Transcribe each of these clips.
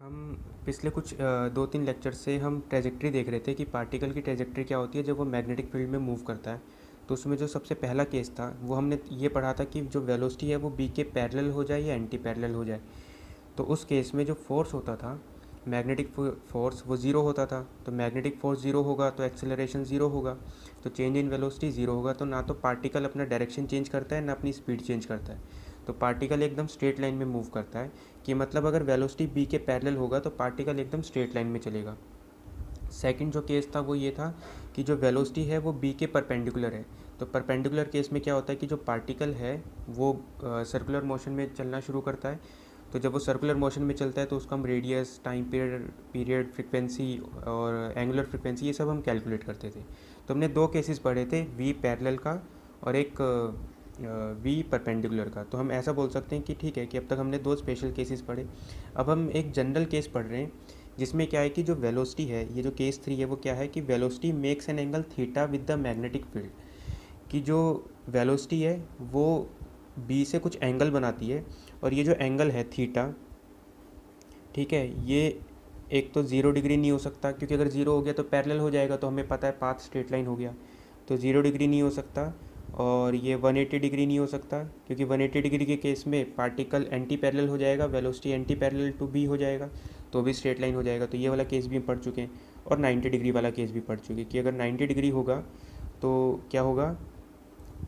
हम पिछले कुछ 2-3 लेक्चर से हम ट्रेजेक्ट्री देख रहे थे कि पार्टिकल की ट्रेजेक्ट्री क्या होती है जब वो मैग्नेटिक फील्ड में मूव करता है। तो उसमें जो सबसे पहला केस था वो हमने ये पढ़ा था कि जो वेलोसिटी है वो बी के पैरेलल हो जाए या एंटी पैरेलल हो जाए। तो उस केस में जो फोर्स होता था, मैग्नेटिक फोर्स, वो ज़ीरो होता था। तो मैग्नेटिक फोर्स ज़ीरो होगा तो एक्सेलरेशन ज़ीरो होगा, तो चेंज इन वेलोसिटी ज़ीरो होगा। तो ना तो पार्टिकल अपना डायरेक्शन चेंज करता है ना अपनी स्पीड चेंज करता है। तो पार्टिकल एकदम स्ट्रेट लाइन में मूव करता है। कि मतलब अगर वेलोसिटी बी के पैरेलल होगा तो पार्टिकल एकदम स्ट्रेट लाइन में चलेगा। सेकंड जो केस था वो ये था कि जो वेलोसिटी है वो बी के परपेंडिकुलर है। तो परपेंडिकुलर केस में क्या होता है कि जो पार्टिकल है वो सर्कुलर मोशन में चलना शुरू करता है। तो जब वो सर्कुलर मोशन में चलता है तो उसको हम रेडियस, टाइम पीरियड, फ्रिक्वेंसी और एंगुलर फ्रिक्वेंसी ये सब हम कैलकुलेट करते थे। तो हमने दो केसेस पढ़े थे, वी पैरेलल का और एक वी परपेंडिकुलर का। तो हम ऐसा बोल सकते हैं कि ठीक है कि अब तक हमने दो स्पेशल केसेस पढ़े। अब हम एक जनरल केस पढ़ रहे हैं जिसमें क्या है कि जो वेलोसिटी है, ये जो केस 3 है वो क्या है कि velocity makes an angle theta with the magnetic field. कि जो वेलोसिटी है वो बी से कुछ एंगल बनाती है और ये जो एंगल है थीटा, ठीक है, ये एक तो 0 डिग्री नहीं हो सकता क्योंकि अगर 0 हो गया तो पैरेलल हो जाएगा, तो हमें पता है पाथ स्ट्रेट लाइन हो गया। तो 0 डिग्री नहीं हो सकता। और ये 180 डिग्री नहीं हो सकता क्योंकि 180 डिग्री के केस में पार्टिकल एंटी पैरेलल हो जाएगा, velocity anti parallel to B हो जाएगा, तो भी स्ट्रेट लाइन हो जाएगा। तो ये वाला केस भी हम पढ़ चुके हैं। और 90 डिग्री वाला केस भी पढ़ चुके हैं कि अगर 90 डिग्री होगा तो क्या होगा,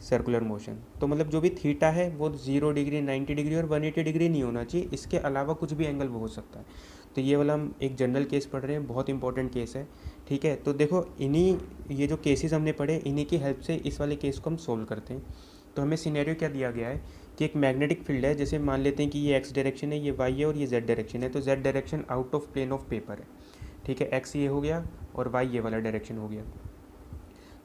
सर्कुलर मोशन। तो मतलब जो भी थीटा है वो 0 डिग्री, 90 डिग्री और 180 डिग्री नहीं होना चाहिए, इसके अलावा कुछ भी एंगल वो हो सकता है। तो ये वाला हम एक जनरल केस पढ़ रहे हैं, बहुत इंपॉर्टेंट केस है। ठीक है, तो देखो इन्हीं ये जो केसेस हमने पढ़े इन्हीं की हेल्प से इस वाले केस को हम सोल्व करते हैं। तो हमें सिनेरियो क्या दिया गया है कि एक मैग्नेटिक फील्ड है, जैसे मान लेते हैं कि ये एक्स डायरेक्शन है, ये वाई है और ये जेड डायरेक्शन है। तो z direction out of plane of paper है, ठीक है, एक्स ये हो गया और वाई ये वाला डायरेक्शन हो गया।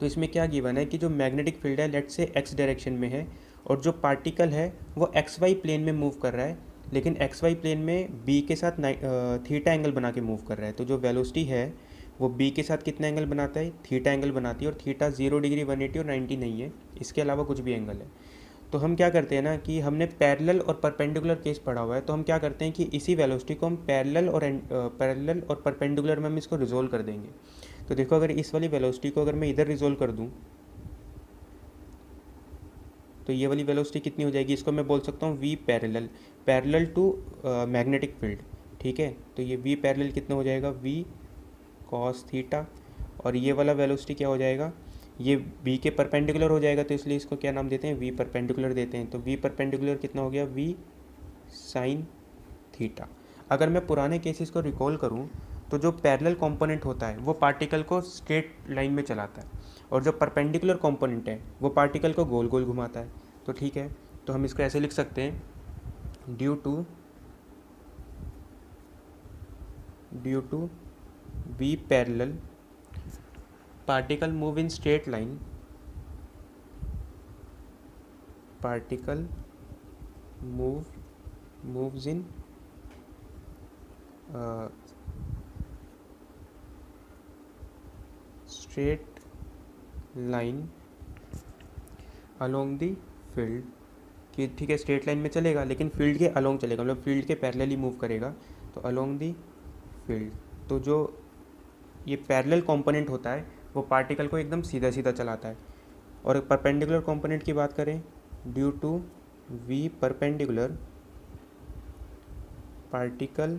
तो इसमें क्या गिवन है कि जो मैग्नेटिक फील्ड है लेट से एक्स डायरेक्शन में है और जो पार्टिकल है वो एक्स वाई प्लेन में मूव कर रहा है, लेकिन एक्स वाई प्लेन में बी के साथ थीटा एंगल बना के मूव कर रहा है। तो जो वेलोसिटी है वो बी के साथ कितना एंगल बनाता है, थीटा एंगल बनाती है। और थीटा 0 डिग्री, 180 और 90 नहीं है, इसके अलावा कुछ भी एंगल है। तो हम क्या करते हैं ना कि हमने पैरेलल और परपेंडिकुलर केस पढ़ा हुआ है, तो हम क्या करते हैं कि इसी वेलोसिटी को हम पैरेलल और परपेंडिकुलर में हम इसको रिजोल्व कर देंगे। तो देखो अगर इस वाली वेलोसिटी को अगर मैं इधर रिजोल्व कर दूं तो ये वाली वेलोसिटी कितनी हो जाएगी, इसको मैं बोल सकता हूँ v parallel, parallel to magnetic field. ठीक है, तो ये वी पैरेलल कितना हो जाएगा, वी कॉस थीटा। और ये वाला वेलोसिटी क्या हो जाएगा, ये वी के परपेंडिकुलर हो जाएगा, तो इसलिए इसको क्या नाम देते हैं, वी परपेंडिकुलर देते हैं। तो वी परपेंडिकुलर कितना हो गया, वी साइन थीटा। अगर मैं पुराने केसेस को रिकॉल करूं तो जो पैरेलल कंपोनेंट होता है वो पार्टिकल को स्ट्रेट लाइन में चलाता है और जो परपेंडिकुलर कंपोनेंट है वो पार्टिकल को गोल गोल घुमाता है। तो ठीक है, तो हम इसको ऐसे लिख सकते हैं, due to v parallel particle move in straight line, particle moves in straight line along the field. कि ठीक है स्ट्रेट लाइन में चलेगा लेकिन फील्ड के अलोंग चलेगा, मतलब फील्ड के पैरेलली मूव करेगा, तो अलोंग दी फील्ड। तो जो ये पैरेलल कंपोनेंट होता है वो पार्टिकल को एकदम सीधा सीधा चलाता है। और परपेंडिकुलर कंपोनेंट की बात करें, due to v perpendicular particle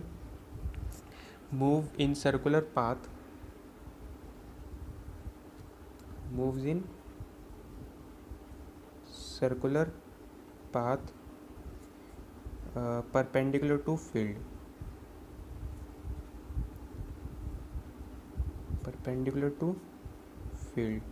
move in circular path, moves in circular path perpendicular to field, perpendicular to field।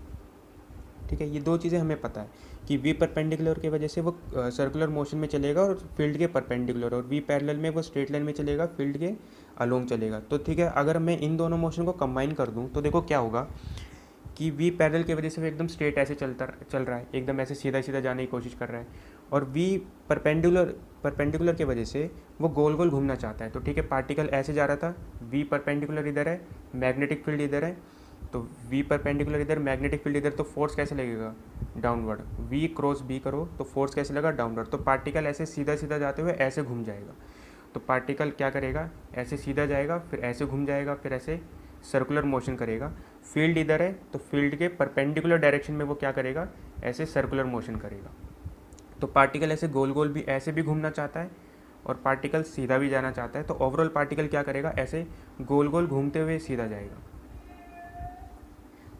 ठीक है, ये दो चीज़ें हमें पता है कि वी परपेंडिकुलर की वजह से वो सर्कुलर मोशन में चलेगा और फील्ड के परपेंडिकुलर, और वी पैरेलल में वो स्ट्रेट लाइन में चलेगा, फील्ड के अलोंग चलेगा। तो ठीक है, अगर मैं इन दोनों मोशन को कंबाइन कर दूं तो देखो क्या होगा कि वी पैरेलल की वजह से वो एकदम स्ट्रेट ऐसे चल रहा है, एकदम ऐसे सीधा सीधा जाने की कोशिश कर रहा है। और वी परपेंडिकुलर की वजह से वो गोल गोल घूमना चाहता है। तो ठीक है, पार्टिकल ऐसे जा रहा था, वी परपेंडिकुलर इधर है, मैग्नेटिक फील्ड इधर है, तो वी परपेंडिकुलर इधर, मैग्नेटिक फील्ड इधर, तो फोर्स कैसे लगेगा, डाउनवर्ड। वी क्रॉस बी करो तो फोर्स कैसे लगा, डाउनवर्ड। तो पार्टिकल ऐसे सीधा सीधा जाते हुए ऐसे घूम जाएगा। तो पार्टिकल क्या करेगा, ऐसे सीधा जाएगा, फिर ऐसे घूम जाएगा, फिर ऐसे सर्कुलर मोशन करेगा। फील्ड इधर है तो फील्ड के परपेंडिकुलर डायरेक्शन में वो क्या करेगा, ऐसे सर्कुलर मोशन करेगा। तो पार्टिकल ऐसे गोल गोल भी ऐसे भी घूमना चाहता है और पार्टिकल सीधा भी जाना चाहता है, तो ओवरऑल पार्टिकल क्या करेगा, ऐसे गोल गोल घूमते हुए सीधा जाएगा।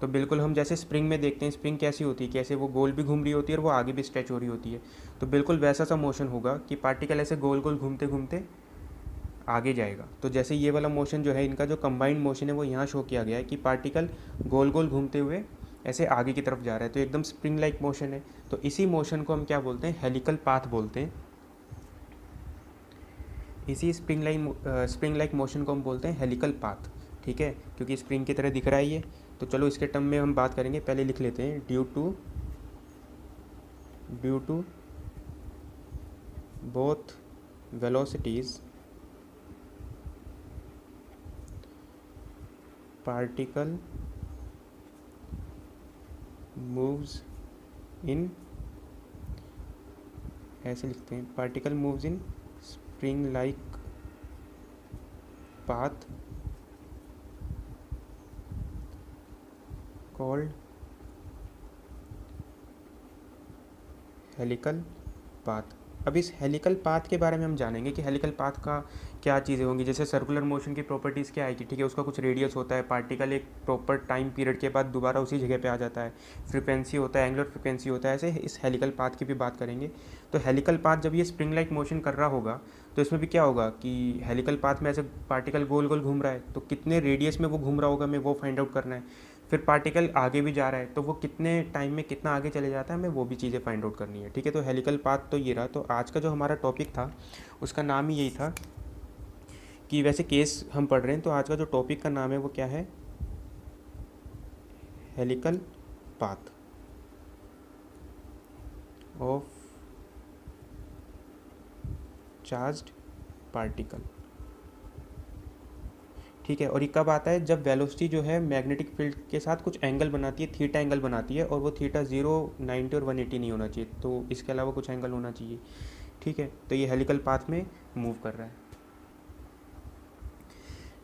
तो बिल्कुल हम जैसे स्प्रिंग में देखते हैं, स्प्रिंग कैसी होती है, कैसे वो गोल भी घूम रही होती है और वो आगे भी स्ट्रेच हो रही होती है, तो बिल्कुल वैसा सा मोशन होगा कि पार्टिकल ऐसे गोल गोल घूमते घूमते आगे जाएगा। तो जैसे ये वाला मोशन जो है, इनका जो कंबाइंड मोशन है वो यहाँ शो किया गया है कि पार्टिकल गोल गोल घूमते हुए ऐसे आगे की तरफ जा रहा है, तो एकदम स्प्रिंग लाइक मोशन है। तो इसी मोशन को हम क्या बोलते हैं, हेलिकल पाथ बोलते हैं। इसी स्प्रिंग लाइक मोशन को हम बोलते हैं हेलिकल पाथ, ठीक है, क्योंकि स्प्रिंग की तरह दिख रहा है ये। तो चलो इसके टर्म में हम बात करेंगे, पहले लिख लेते हैं, due to both velocities particle moves in, ऐसे लिखते हैं, particle moves in spring like path called helical path. अब इस हेलिकल पाथ के बारे में हम जानेंगे कि हेलिकल पाथ का क्या चीज़ें होंगी। जैसे सर्कुलर मोशन की प्रॉपर्टीज़ क्या है कि ठीक है, उसका कुछ रेडियस होता है, पार्टिकल एक प्रॉपर टाइम पीरियड के बाद दोबारा उसी जगह पे आ जाता है, फ्रीक्वेंसी होता है, एंगुलर फ्रीक्वेंसी होता है, ऐसे इस हेलिकल पाथ की भी बात करेंगे। तो हेलिकल पाथ जब ये स्प्रिंग लाइक मोशन कर रहा होगा तो इसमें भी क्या होगा कि हेलिकल पाथ में ऐसे पार्टिकल गोल गोल घूम रहा है, तो कितने रेडियस में वो घूम रहा होगा हमें वो फाइंड आउट करना है। फिर पार्टिकल आगे भी जा रहा है तो वो कितने टाइम में कितना आगे चले जाता है, हमें वो भी चीज़ें फाइंड आउट करनी है, ठीक है। तो हेलिकल पाथ तो ये रहा। तो आज का जो हमारा टॉपिक था उसका नाम ही यही था कि वैसे केस हम पढ़ रहे हैं, तो आज का जो टॉपिक का नाम है वो क्या है, helical path of charged particle, ठीक है। और ये कब आता है, जब वेलोसिटी जो है मैग्नेटिक फील्ड के साथ कुछ एंगल बनाती है, थीटा एंगल बनाती है, और वो थीटा 0, 90 और 180 नहीं होना चाहिए, तो इसके अलावा कुछ एंगल होना चाहिए, ठीक है। तो ये हेलिकल पाथ में मूव कर रहा है।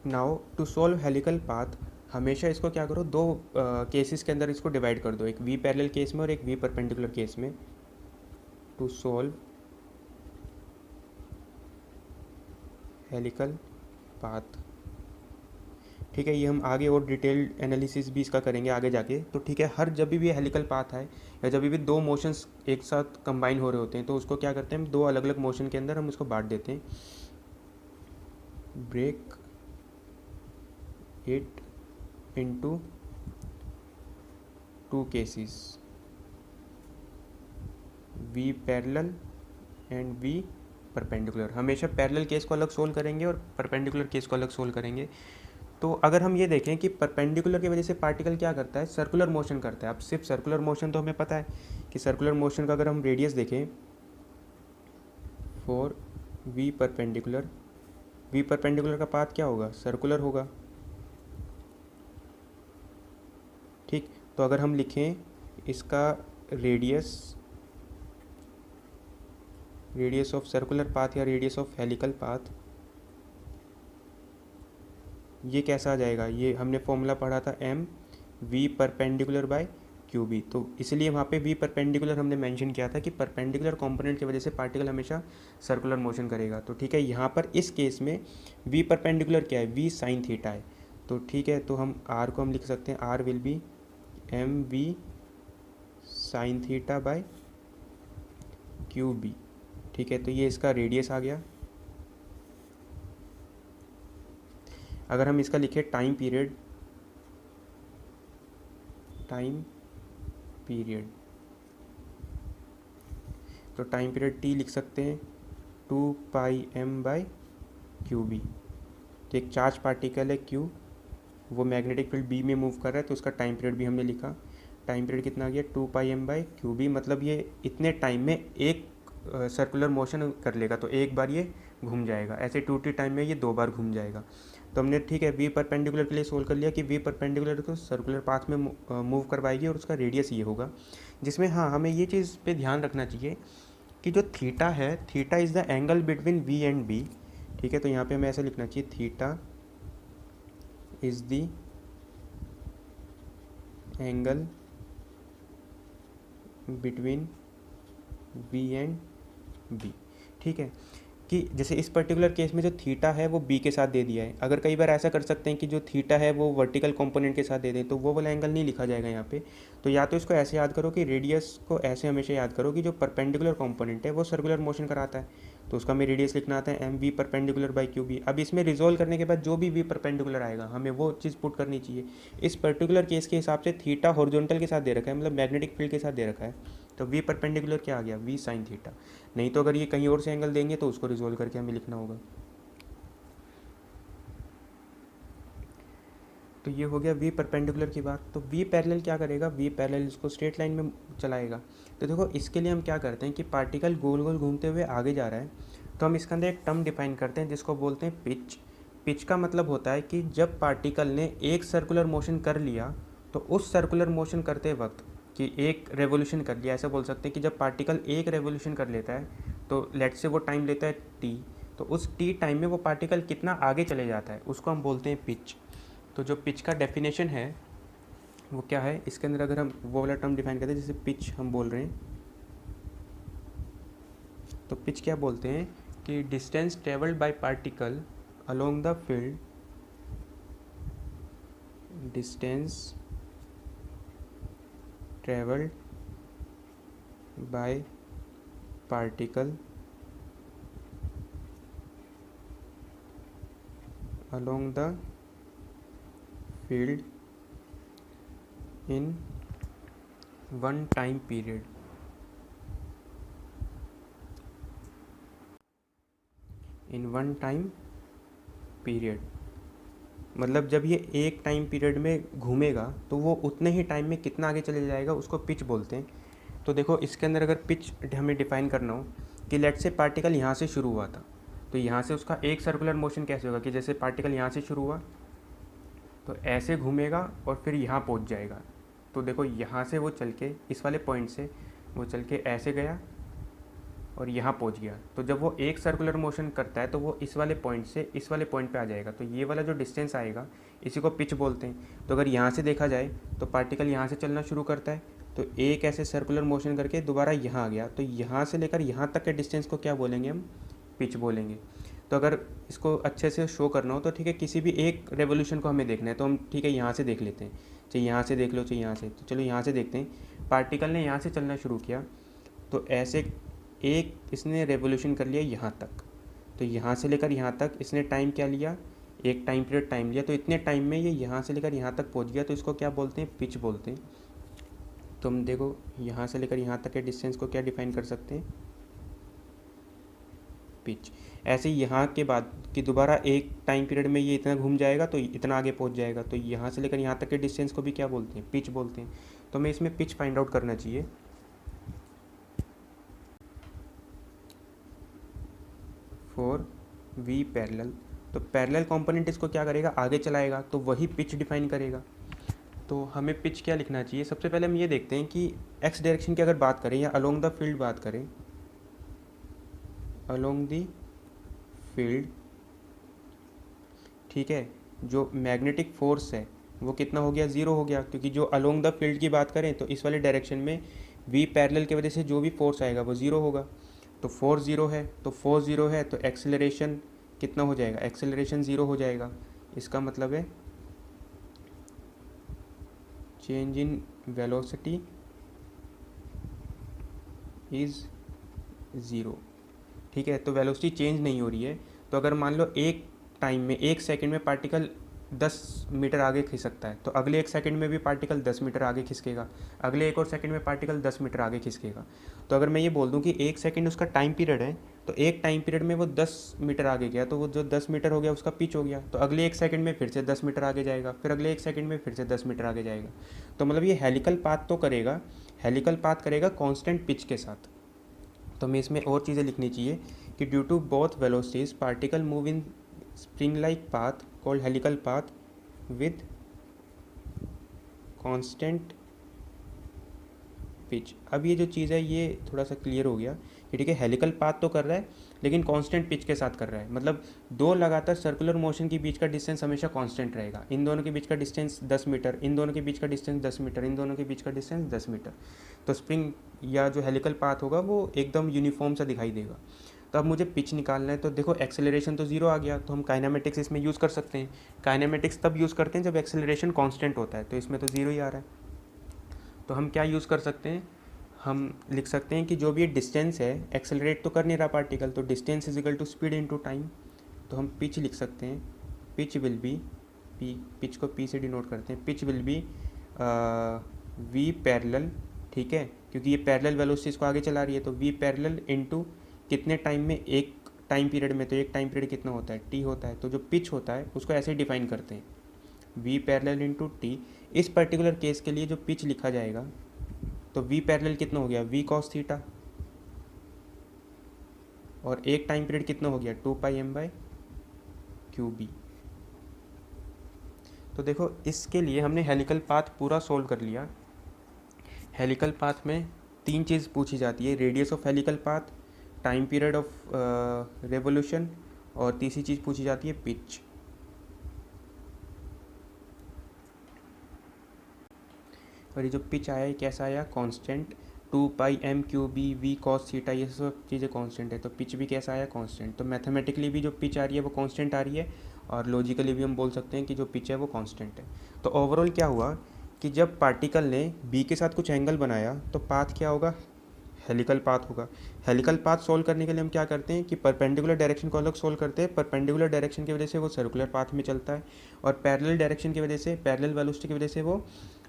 Now to solve helical path, हमेशा इसको क्या करो, दो केसेस के अंदर इसको डिवाइड कर दो, एक वी पैरेलल केस में और एक वी परपेंडिकुलर केस में। टू सॉल्व हेलिकल पाथ, ठीक है, ये हम आगे और डिटेल्ड एनालिसिस भी इसका करेंगे आगे जाके। तो ठीक है, हर जब भी हेलिकल पाथ है या जब भी दो मोशंस एक साथ कंबाइन हो रहे होते हैं तो उसको क्या करते हैं हम, दो अलग अलग मोशन के अंदर हम उसको बांट देते हैं। Break it into two cases, v parallel and v perpendicular. हमेशा पैरेलल केस को अलग सोल्व करेंगे और परपेंडिकुलर केस को अलग सोल्व करेंगे। तो अगर हम ये देखें कि परपेंडिकुलर की वजह से पार्टिकल क्या करता है, सर्कुलर मोशन करता है। अब सिर्फ सर्कुलर मोशन तो हमें पता है कि सर्कुलर मोशन का अगर हम रेडियस देखें फॉर वी परपेंडिकुलर का पाथ क्या होगा, सर्कुलर होगा, ठीक। तो अगर हम लिखें इसका रेडियस ऑफ सर्कुलर पाथ या रेडियस ऑफ हेलिकल पाथ, ये कैसा आ जाएगा, ये हमने फॉर्मूला पढ़ा था m v perpendicular by q B. तो इसलिए वहाँ पे वी परपेंडिकुलर हमने मेंशन किया था कि परपेंडिकुलर कंपोनेंट की वजह से पार्टिकल हमेशा सर्कुलर मोशन करेगा। तो ठीक है, यहाँ पर इस केस में वी परपेंडिकुलर क्या है, वी साइन थीटा है। तो ठीक है, तो हम आर को हम लिख सकते हैं, r will be m v sine theta by q B, ठीक है। तो ये इसका रेडियस आ गया। अगर हम इसका लिखें टाइम पीरियड, तो टाइम पीरियड टी लिख सकते हैं 2πm/qb। तो एक चार्ज पार्टिकल है q, वो मैग्नेटिक फील्ड b में मूव कर रहा है, तो उसका टाइम पीरियड भी हमने लिखा। टाइम पीरियड कितना आ गया, 2πm/qb, मतलब ये इतने टाइम में एक सर्कुलर मोशन कर लेगा, तो एक बार ये घूम जाएगा, ऐसे 2t टाइम में ये दो बार घूम जाएगा। तो हमने ठीक है वी परपेंडिकुलर के लिए सोल्व कर लिया कि वी परपेंडिकुलर को सर्कुलर पाथ में मूव करवाएगी और उसका रेडियस ये होगा। जिसमें हाँ, हमें ये चीज़ पे ध्यान रखना चाहिए कि जो थीटा है, theta is the angle between v and B, ठीक है, तो यहाँ पे हमें ऐसा लिखना चाहिए, theta is the angle between B and B. ठीक है, कि जैसे इस पर्टिकुलर केस में जो थीटा है वो बी के साथ दे दिया है। अगर कई बार ऐसा कर सकते हैं कि जो थीटा है वो वर्टिकल कंपोनेंट के साथ दे दें, तो वो वाला एंगल नहीं लिखा जाएगा यहाँ पे। तो या तो इसको ऐसे याद करो कि रेडियस को ऐसे हमेशा याद करो कि जो परपेंडिकुलर कंपोनेंट है वो सर्कुलर मोशन कराता है, तो उसका हमें रेडियस लिखना आता है m v perpendicular by q B. अब इसमें रिजोल्व करने के बाद जो भी वी परपेंडिकुलर आएगा हमें वो चीज़ पुट करनी चाहिए। इस पर्टिकुलर केस के हिसाब से थीटा हॉरिजॉन्टल के साथ दे रखा है, मतलब मैग्नेटिक फील्ड के साथ दे रखा है, तो वी परपेंडिकुलर क्या आ गया, वी साइन थीटा। नहीं तो अगर ये कहीं और से एंगल देंगे तो उसको रिजोल्व करके हमें लिखना होगा। तो ये हो गया वी परपेंडिकुलर की बात। तो वी पैरेलल क्या करेगा, वी पैरेलल इसको स्ट्रेट लाइन में चलाएगा। तो देखो इसके लिए हम क्या करते हैं कि पार्टिकल गोल गोल घूमते हुए आगे जा रहा है, तो हम इसके अंदर एक टर्म डिफाइन करते हैं जिसको बोलते हैं पिच। पिच का मतलब होता है कि जब पार्टिकल ने एक सर्कुलर मोशन कर लिया, तो उस सर्कुलर मोशन करते वक्त कि एक रेवोल्यूशन कर लिया, ऐसा बोल सकते हैं कि जब पार्टिकल एक रेवोल्यूशन कर लेता है तो लेट से वो टाइम लेता है टी, तो उस टी टाइम में वो पार्टिकल कितना आगे चले जाता है उसको हम बोलते हैं पिच। तो जो पिच का डेफिनेशन है वो क्या है, इसके अंदर अगर हम वो वाला टर्म डिफाइन करते हैं जैसे पिच हम बोल रहे हैं, तो पिच क्या बोलते हैं कि distance travelled by particle along the field, distance travelled by particle along the field in one time period. In one time period मतलब जब ये एक टाइम पीरियड में घूमेगा तो वो उतने ही टाइम में कितना आगे चले जाएगा उसको पिच बोलते हैं। तो देखो इसके अंदर अगर पिच हमें डिफाइन करना हो कि लेट से पार्टिकल यहाँ से शुरू हुआ था, तो यहाँ से उसका एक सर्कुलर मोशन कैसे होगा कि जैसे पार्टिकल यहाँ से शुरू हुआ तो ऐसे घूमेगा और फिर यहाँ पहुँच जाएगा। तो देखो यहाँ से वो चल के इस वाले पॉइंट से वो चल के ऐसे गया और यहाँ पहुँच गया। तो जब वो एक सर्कुलर मोशन करता है तो वो इस वाले पॉइंट से इस वाले पॉइंट पे आ जाएगा। तो ये वाला जो डिस्टेंस आएगा इसी को पिच बोलते हैं। तो अगर यहाँ से देखा जाए तो पार्टिकल यहाँ से चलना शुरू करता है, तो एक ऐसे सर्कुलर मोशन करके दोबारा यहाँ आ गया, तो यहाँ से लेकर यहाँ तक के डिस्टेंस को क्या बोलेंगे, हम पिच बोलेंगे। तो अगर इसको अच्छे से शो करना हो तो ठीक है, किसी भी एक रेवोल्यूशन को हमें देखना है तो हम ठीक है यहाँ से देख लेते हैं, चाहे यहाँ से देख लो चाहे यहाँ से। तो चलो यहाँ से देखते हैं, पार्टिकल ने यहाँ से चलना शुरू किया तो ऐसे एक इसने रेवोल्यूशन कर लिया यहाँ तक, तो यहाँ से लेकर यहाँ तक इसने टाइम क्या लिया, एक टाइम पीरियड टाइम लिया। तो इतने टाइम में ये यहाँ से लेकर यहाँ तक पहुँच गया, तो इसको क्या बोलते हैं, पिच बोलते हैं। तो हम देखो यहाँ से लेकर यहाँ तक के डिस्टेंस को क्या डिफाइन कर सकते हैं, पिच। ऐसे ही यहाँ के बाद कि दोबारा एक टाइम पीरियड में ये इतना घूम जाएगा तो इतना आगे पहुँच जाएगा, तो यहाँ से लेकर यहाँ तक के डिस्टेंस को भी क्या बोलते हैं, पिच बोलते हैं। तो हमें इसमें पिच फाइंड आउट करना चाहिए। फॉर वी पैरेलल, तो पैरेलल कंपोनेंट इसको क्या करेगा, आगे चलाएगा, तो वही पिच डिफाइन करेगा। तो हमें पिच क्या लिखना चाहिए, सबसे पहले हम ये देखते हैं कि एक्स डायरेक्शन की अगर बात करें या अलोंग द फील्ड बात करें, अलोंग द फील्ड, ठीक है, जो मैग्नेटिक फोर्स है वो कितना हो गया, ज़ीरो हो गया, क्योंकि जो अलोंग द फील्ड की बात करें तो इस वाले डायरेक्शन में वी पैरेलल की वजह से जो भी फोर्स आएगा वो ज़ीरो होगा। तो फोर्स ज़ीरो है, तो फोर्स ज़ीरो है तो एक्सेलरेशन कितना हो जाएगा, एक्सेलरेशन ज़ीरो हो जाएगा। इसका मतलब है change in velocity is zero. ठीक है, तो वेलोसिटी चेंज नहीं हो रही है। तो अगर मान लो एक टाइम में एक सेकंड में पार्टिकल 10 मीटर आगे खिसकता है, तो अगले एक सेकंड में भी पार्टिकल 10 मीटर आगे खिसकेगा, अगले एक और सेकंड में पार्टिकल 10 मीटर आगे खिसकेगा। तो अगर मैं ये बोल दूं कि एक सेकंड उसका टाइम पीरियड है, तो एक टाइम पीरियड में वो 10 मीटर आगे गया, तो वो जो 10 मीटर हो गया उसका पिच हो गया। तो अगले एक सेकंड में फिर से 10 मीटर आगे जाएगा, फिर अगले एक सेकंड में फिर से 10 मीटर आगे जाएगा। तो मतलब ये हेलिकल पाथ तो करेगा, हेलिकल पाथ करेगा कॉन्स्टेंट पिच के साथ। तो हमें इसमें और चीज़ें लिखनी चाहिए कि due to both velocities particle move in spring like path called helical path with constant pitch. अब ये जो चीज़ है ये थोड़ा सा क्लियर हो गया कि ठीक है, हेलिकल पाथ तो कर रहा है लेकिन कांस्टेंट पिच के साथ कर रहा है, मतलब दो लगातार सर्कुलर मोशन के बीच का डिस्टेंस हमेशा कांस्टेंट रहेगा। इन दोनों के बीच का डिस्टेंस 10 मीटर, इन दोनों के बीच का डिस्टेंस 10 मीटर, इन दोनों के बीच का डिस्टेंस 10 मीटर। तो स्प्रिंग या जो हेलिकल पाथ होगा वो एकदम यूनिफॉर्म सा दिखाई देगा। तो अब मुझे पिच निकालना है, तो देखो एक्सेलरेशन तो ज़ीरो आ गया, तो हम काइनेमेटिक्स इसमें यूज़ कर सकते हैं। काइनेमेटिक्स तब यूज़ करते हैं जब एक्सेलरेशन कांस्टेंट होता है, तो इसमें तो ज़ीरो ही आ रहा है। तो हम क्या यूज़ कर सकते हैं, हम लिख सकते हैं कि जो भी ये डिस्टेंस है, एक्सेलरेट तो कर नहीं रहा पार्टिकल, तो distance is equal to speed into time. तो हम पिच लिख सकते हैं, pitch will be, p, pitch को पी से डिनोट करते हैं, pitch will be v parallel, ठीक है, क्योंकि ये पैरेलल वेलोसिटी इसको आगे चला रही है, तो वी पैरेलल इनटू कितने टाइम में, एक टाइम पीरियड में, तो एक टाइम पीरियड कितना होता है, टी होता है, तो जो पिच होता है उसको ऐसे डिफाइन करते हैं, वी पैरेलल इनटू टी। इस पर्टिकुलर केस के लिए जो पिच लिखा जाएगा, तो वी पैरेलल कितना हो गया, वी कॉस थीटा, और एक टाइम पीरियड कितना हो गया, 2πm/QB। तो देखो इसके लिए हमने हेलिकल पाथ पूरा सोल्व कर लिया। हेलिकल पाथ में तीन चीज़ पूछी जाती है, radius of helical path, time period of revolution, और तीसरी चीज़ पूछी जाती है पिच। और ये जो पिच आया है कैसा आया, constant, 2πm/QB we cos theta, ये सब चीज़ें कांस्टेंट है, तो पिच भी कैसा आया, कांस्टेंट। तो मैथमेटिकली भी जो पिच आ रही है वो कांस्टेंट आ रही है, और लॉजिकली भी हम बोल सकते हैं कि जो पिच है वो कांस्टेंट है। तो ओवरऑल क्या हुआ कि जब पार्टिकल ने बी के साथ कुछ एंगल बनाया तो पाथ क्या होगा, हेलिकल पाथ होगा। हेलिकल पाथ सोल्व करने के लिए हम क्या करते हैं कि परपेंडिकुलर डायरेक्शन को अलग सोल्व करते हैं, परपेंडिकुलर डायरेक्शन की वजह से वो सर्कुलर पाथ में चलता है, और पैरेलल डायरेक्शन की वजह से, पैरेलल वेलोसिटी की वजह से वो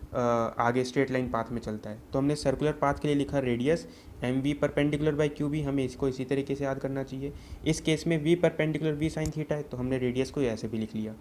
आगे स्ट्रेट लाइन पाथ में चलता है। तो हमने सर्कुलर पाथ के लिए लिखा radius m v perpendicular by q B, हमें इसको इसी तरीके से याद करना चाहिए। इस केस में v perpendicular v sine theta है, तो हमने रेडियस को ऐसे भी लिख लिया।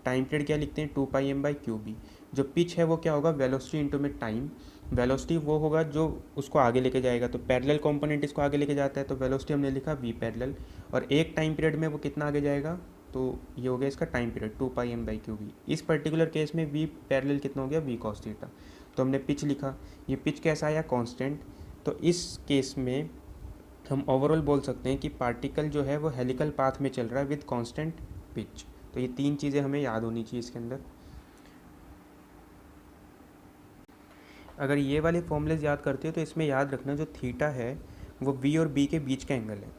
टाइम पीरियड क्या लिखते हैं, 2πm/QB। जो पिच है वो क्या होगा, वेलोसिटी इंटू में टाइम। वेलोसिटी वो होगा जो उसको आगे लेके जाएगा, तो पैरेलल कंपोनेंट इसको आगे लेके जाता है, तो वेलोसिटी हमने लिखा वी पैरेलल, और एक टाइम पीरियड में वो कितना आगे जाएगा, तो ये हो गया इसका टाइम पीरियड 2πm/QB। इस पर्टिकुलर केस में वी पैरेलल कितना हो गया, वी कॉस थीटा। तो हमने पिच लिखा, ये पिच कैसा आया, कांस्टेंट। तो इस केस में हम ओवरऑल बोल सकते हैं कि पार्टिकल जो है वो हेलिकल पाथ में चल रहा है विद कांस्टेंट पिच। तो ये तीन चीज़ें हमें याद होनी चाहिए इसके अंदर। अगर ये वाले फॉर्मूलेज याद करते हो तो इसमें याद रखना जो थीटा है वो वी और बी के बीच का एंगल है,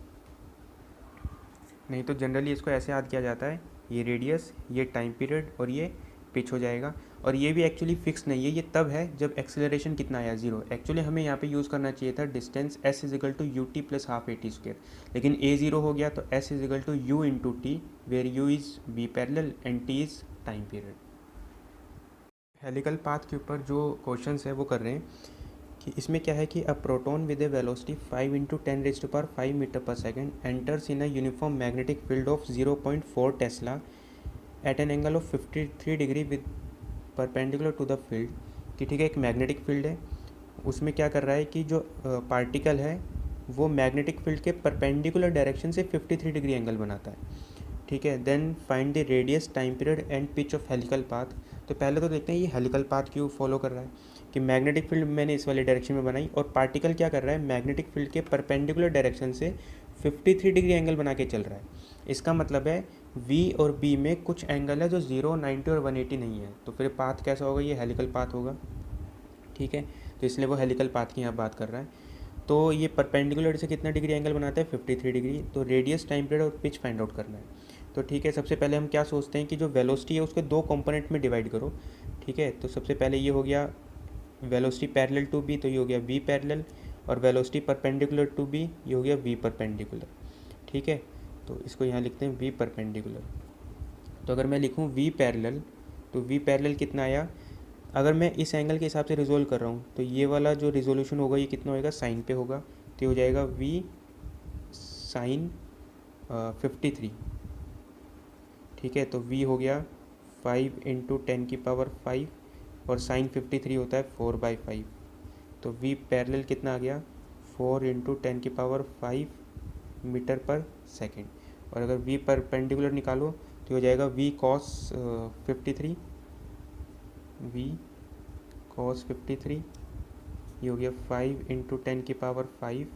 नहीं तो जनरली इसको ऐसे याद किया जाता है, ये रेडियस, ये टाइम पीरियड, और ये पिच हो जाएगा। और ये भी एक्चुअली फिक्स नहीं है, ये तब है जब एक्सेलरेशन कितना आया, ज़ीरो। एक्चुअली हमें यहाँ पे यूज़ करना चाहिए था distance s is equal to u t plus half AT square, लेकिन a ज़ीरो हो गया, तो s is equal to u into t, where u is v parallel and t is time period. Helical path के ऊपर जो questions है वो कर रहे हैं कि इसमें क्या है कि a proton with a velocity 5 × 10⁵ meter पर second enters in a uniform magnetic field of 0.4 tesla at an angle of 53 degree with perpendicular to the field. कि ठीक है, एक मैग्नेटिक फील्ड है, उसमें क्या कर रहा है कि जो पार्टिकल है वो मैग्नेटिक फील्ड के परपेंडिकुलर डायरेक्शन से 53 डिग्री एंगल बनाता है, ठीक है। Then find the radius, time period and pitch of helical path. तो पहले तो देखते हैं ये हेलिकल पाथ क्यों फॉलो कर रहा है, कि मैग्नेटिक फील्ड मैंने इस वाले डायरेक्शन में बनाई, और पार्टिकल क्या कर रहा है, मैग्नेटिक फील्ड के परपेंडिकुलर डायरेक्शन से 53 डिग्री एंगल बना के चल रहा है। इसका मतलब है V और B में कुछ एंगल है जो 0, 90 और 180 नहीं है, तो फिर पाथ कैसा होगा, ये हेलिकल पाथ होगा, ठीक है। तो इसलिए वो हेलिकल पाथ की यहाँ बात कर रहा है। तो ये परपेंडिकुलर से कितना डिग्री एंगल बनाता है, 53 डिग्री। तो रेडियस, टाइम पीरियड और पिच फाइंड आउट करना है। तो ठीक है, सबसे पहले हम क्या सोचते हैं कि जो वेलोसिटी है उसके दो कंपोनेंट में डिवाइड करो, ठीक है। तो सबसे पहले ये हो गया वेलोसिटी पैरेलल टू बी, तो ये हो गया वी पैरेलल, और वेलोसिटी परपेंडिकुलर टू बी, ये हो गया वी परपेंडिकुलर, ठीक है। तो इसको यहाँ लिखते हैं वी परपेंडिकुलर। तो अगर मैं लिखूँ वी पैरेलल, तो वी पैरेलल कितना आया, अगर मैं इस एंगल के हिसाब से रिजोल्व कर रहा हूँ तो ये वाला जो रिजोल्यूशन होगा ये कितना होएगा, साइन पे होगा, तो ये हो जाएगा वी साइन 53, ठीक है। तो v हो गया 5 × 10⁵ और साइन 53 होता है 4/5, तो v पैरेलल कितना आ गया, 4 × 10⁵ मीटर पर सेकेंड। और अगर v परपेंडिकुलर निकालो तो हो जाएगा v cos 53, v cos 53, ये हो गया 5 × 10⁵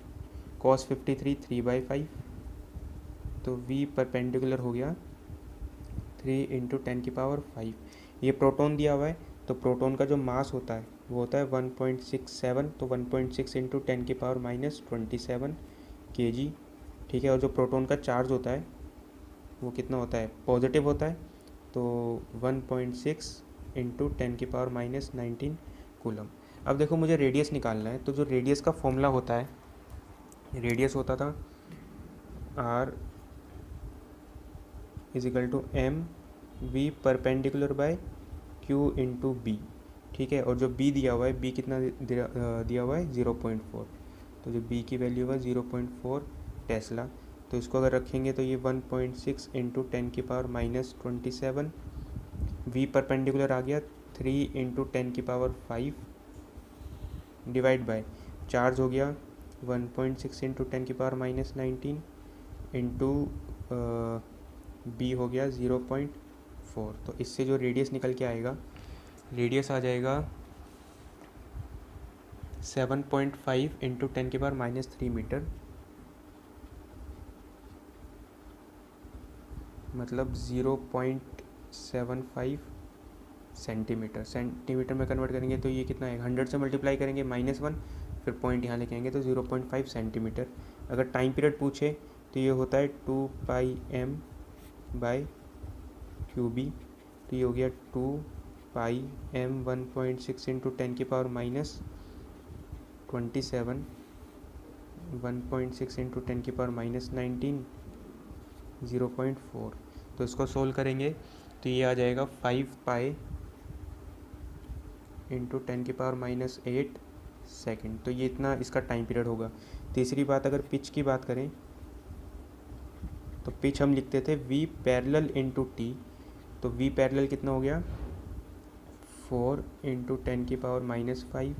cos 53 3/5, तो v परपेंडिकुलर हो गया 3 इंटू 10⁵। ये प्रोटॉन दिया हुआ है, तो प्रोटॉन का जो मास होता है वो होता है 1.67, तो 1.6 इंटू 10⁻27 kg। ठीक है, और जो प्रोटॉन का चार्ज होता है वो कितना होता है, पॉजिटिव होता है, तो 1.6 इंटू 10⁻19 कूलम। अब देखो मुझे रेडियस निकालना है, तो जो रेडियस का फॉर्मूला होता है, रेडियस होता था r = m v perpendicular by q into B. ठीक है, और जो b दिया हुआ है, b कितना दिया हुआ है 0.4, तो जो b की वैल्यू है 0.4 टेस्ला। तो इसको अगर रखेंगे तो ये 1.6 इंटू 10⁻27, v परपेंडिकुलर आ गया 3 इंटू 10⁵, डिवाइड बाय चार्ज हो गया 1.6 इंटू 10⁻19 इंटू बी हो गया 0.4। तो इससे जो रेडियस निकल के आएगा, रेडियस आ जाएगा 7.5 इंटू 10⁻³ मीटर, मतलब 0.75 सेंटीमीटर। सेंटीमीटर में कन्वर्ट करेंगे तो ये कितना है, 100 से मल्टीप्लाई करेंगे -1, फिर पॉइंट यहाँ लेके आएंगे तो 0.5 सेंटीमीटर। अगर टाइम पीरियड पूछे तो ये होता है 2πm/क्यूबी, तो ये हो गया 2πm 1.6 इंटू 10⁻27 1.6 इंटू 10⁻19 0.4। तो इसको सोल्व करेंगे तो ये आ जाएगा 5π इंटू 10⁻8 सेकेंड। तो ये इतना इसका टाइम पीरियड होगा। तीसरी बात, अगर पिच की बात करें तो पिच हम लिखते थे v पैरेलल इंटू टी, तो v पैरेलल कितना हो गया 4 इंटू 10⁻5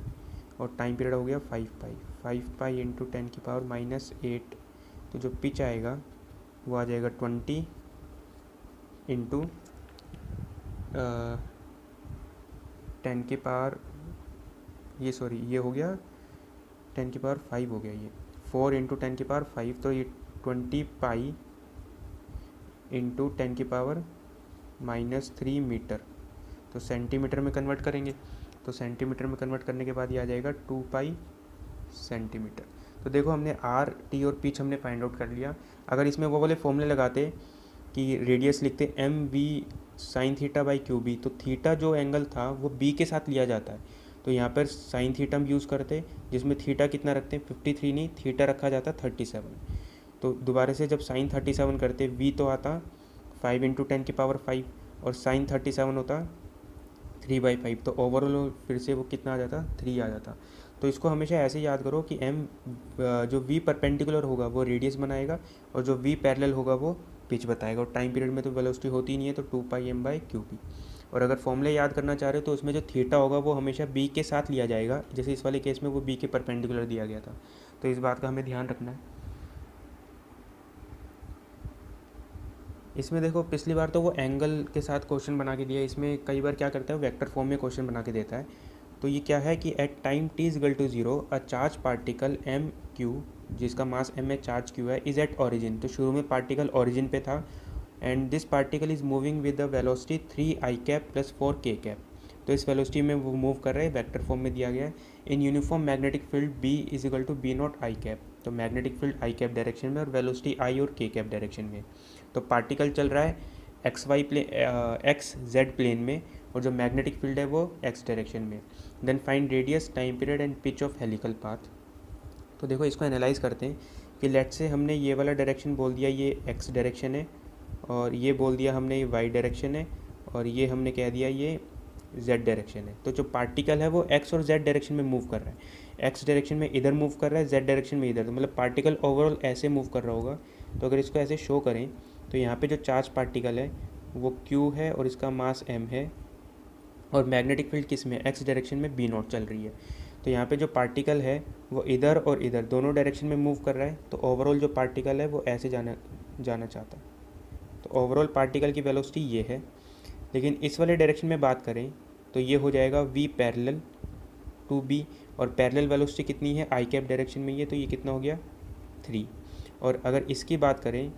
और टाइम पीरियड हो गया 5π इंटू 10⁻8। तो जो पिच आएगा वो आ जाएगा 20 इंटू 10 ये हो गया 10⁵ हो गया, ये 4 इंटू 10⁵, तो ये 20π इंटू 10⁻³ मीटर। तो सेंटीमीटर में कन्वर्ट करेंगे, तो सेंटीमीटर में कन्वर्ट करने के बाद ये आ जाएगा 2π सेंटीमीटर। तो देखो हमने आर टी और पिच हमने फाइंड आउट कर लिया। अगर इसमें वो वाले फॉर्मूले लगाते कि रेडियस लिखते mv sin θ/qb, तो थीटा जो एंगल था वो b के साथ लिया जाता है, तो यहाँ पर sin थीटा हम यूज़ करते, जिसमें थीटा कितना रखते हैं 53 नहीं, थीटा रखा जाता 37। तो दोबारा से जब sin 37 करते v तो आता 5 इंटू 10⁵, और sin 37 होता 3/5, तो ओवरऑल फिर से वो कितना आ जाता 3 आ जाता। तो इसको हमेशा ऐसे याद करो कि m जो v परपेंडिकुलर होगा वो रेडियस बनाएगा, और जो v पैरेलल होगा वो पिच बताएगा, और टाइम पीरियड में तो वेलोसिटी होती नहीं है, तो 2πm/क्यूबी। और अगर फॉर्मूले याद करना चाह रहे हो तो उसमें जो थीटा होगा वो हमेशा b के साथ लिया जाएगा, जैसे इस वाले केस में वो b के परपेंडिकुलर दिया गया था, तो इस बात का हमें ध्यान रखना है। इसमें देखो पिछली बार तो वो एंगल के साथ क्वेश्चन बना के दिया, इसमें कई बार क्या करता है वेक्टर फॉर्म में क्वेश्चन बना के देता है। तो ये क्या है कि at time t = 0 a charge particle m q, जिसका मास m है, चार्ज q है, इज एट ऑरिजिन। तो शुरू में पार्टिकल ऑरिजिन पे था, and this particle is moving with the velocity 3i cap plus 4k cap. तो इस वेलोसिटी में वो मूव कर रहे हैं, वेक्टर फॉर्म में दिया गया है। In uniform magnetic field b = b0 i cap, तो magnetic field i cap direction में और वेलोसिटी i और k कैप डायरेक्शन में। तो पार्टिकल चल रहा है एक्स जेड प्लेन में, और जो मैग्नेटिक फील्ड है वो x डायरेक्शन में। Then find radius, time period and pitch of helical path. तो देखो इसको एनालाइज करते हैं कि लेट से हमने ये वाला डायरेक्शन बोल दिया ये x डायरेक्शन है, और ये बोल दिया हमने ये y डायरेक्शन है, और ये हमने कह दिया ये z डायरेक्शन है। तो जो पार्टिकल है वो x और z डायरेक्शन में मूव कर रहा है, x डायरेक्शन में इधर मूव कर रहा है, z डायरेक्शन में इधर, तो मतलब पार्टिकल ओवरऑल ऐसे मूव कर रहा होगा। तो अगर इसको ऐसे शो करें तो यहाँ पे जो चार्ज पार्टिकल है वो q है और इसका मास m है, और मैग्नेटिक फील्ड किस में, x डायरेक्शन में b0 चल रही है। तो यहाँ पे जो पार्टिकल है वो इधर और इधर दोनों डायरेक्शन में मूव कर रहा है, तो ओवरऑल जो पार्टिकल है वो ऐसे जाना चाहता है। तो ओवरऑल पार्टिकल की वेलोसिटी ये है। लेकिन इस वाले डायरेक्शन में बात करें तो ये हो जाएगा v पैरेलल टू b, और पैरेलल वेलोसिटी कितनी है i कैप डायरेक्शन में, ये तो ये कितना हो गया 3। और अगर इसकी बात करें